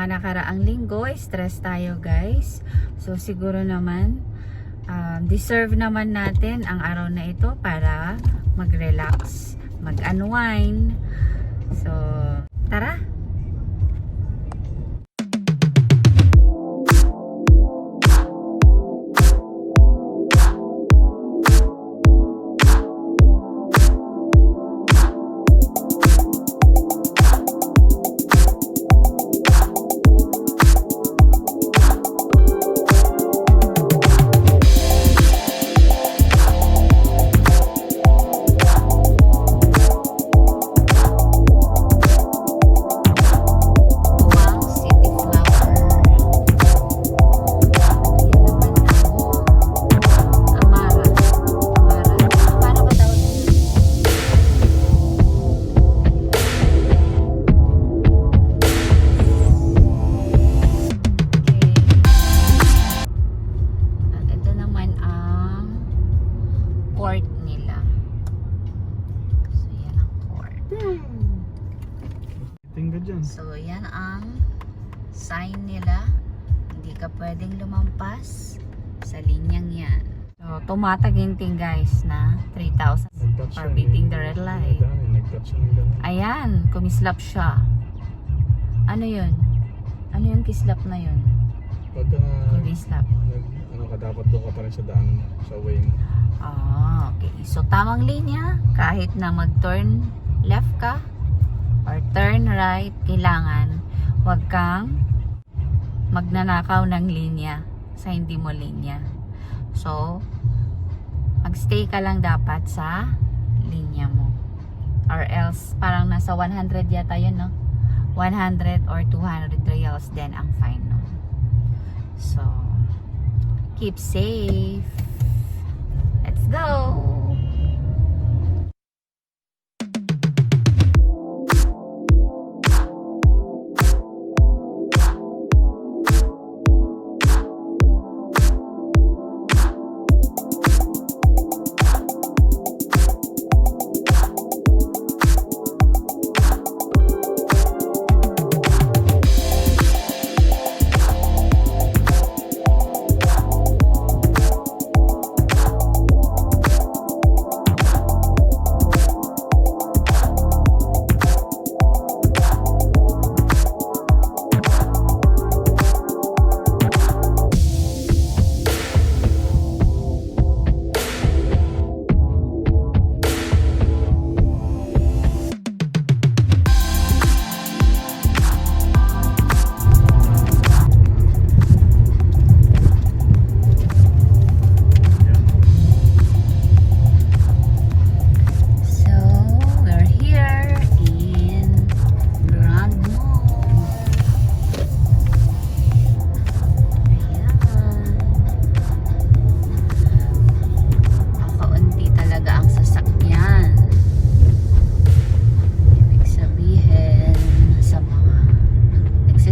mga nakaraang linggo, stress tayo guys. So siguro naman, deserve naman natin ang araw na ito para mag-relax, mag-unwind. So, tara! So, yan ang sign nila. Hindi ka pwedeng lumampas sa linyang yan. So, tumataginting guys na 3,000 for beating the red light. Ayan, kumislap siya. Ano yun? Ano yung kislap na yun? Pagka kumislap. Dapat doon ka pa rin sa daan, sa way mo. Okay. So, tamang linya. Kahit na mag-turn left ka or turn right, kailangan wag kang magnanakaw ng linya sa hindi mo linya. So, magstay ka lang dapat sa linya mo. Or else, parang nasa 100 yata yun, no? 100 or 200 reals din ang fine, no? So, keep safe. Let's go!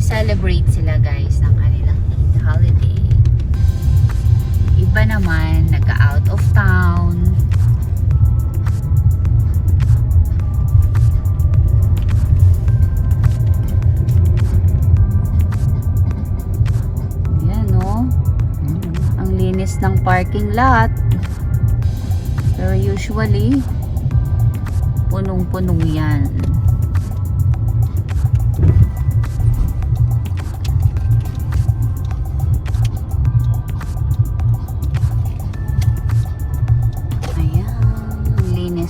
Celebrate sila guys ng kanilang Eid Holiday. Iba naman nag-out of town. Yan no. Ang linis ng parking lot. Pero usually punong-punong yan.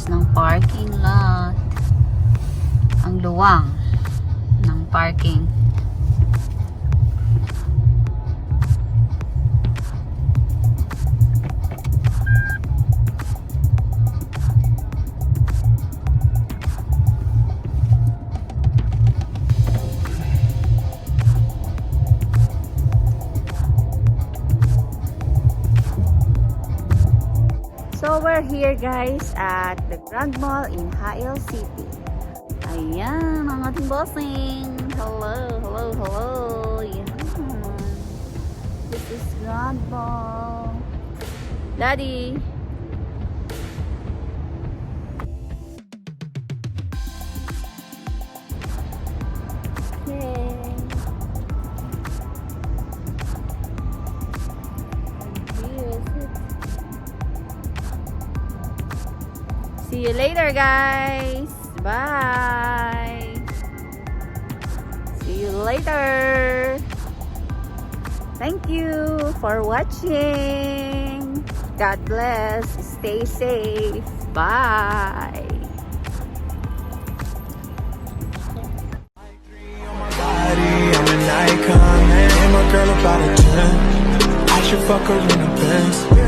Ng parking lot, ang luwang ng parking. So we're here guys at the Grand Mall in Hail City. Ayan ang ating bossing. Hello, hello, hello. Ayan. This is Grand Mall. Daddy. Okay. See you later, guys. Bye. See you later. Thank you for watching. God bless. Stay safe. Bye. I'm an icon, man. My girl about a 10. I should fuck her in a Benz.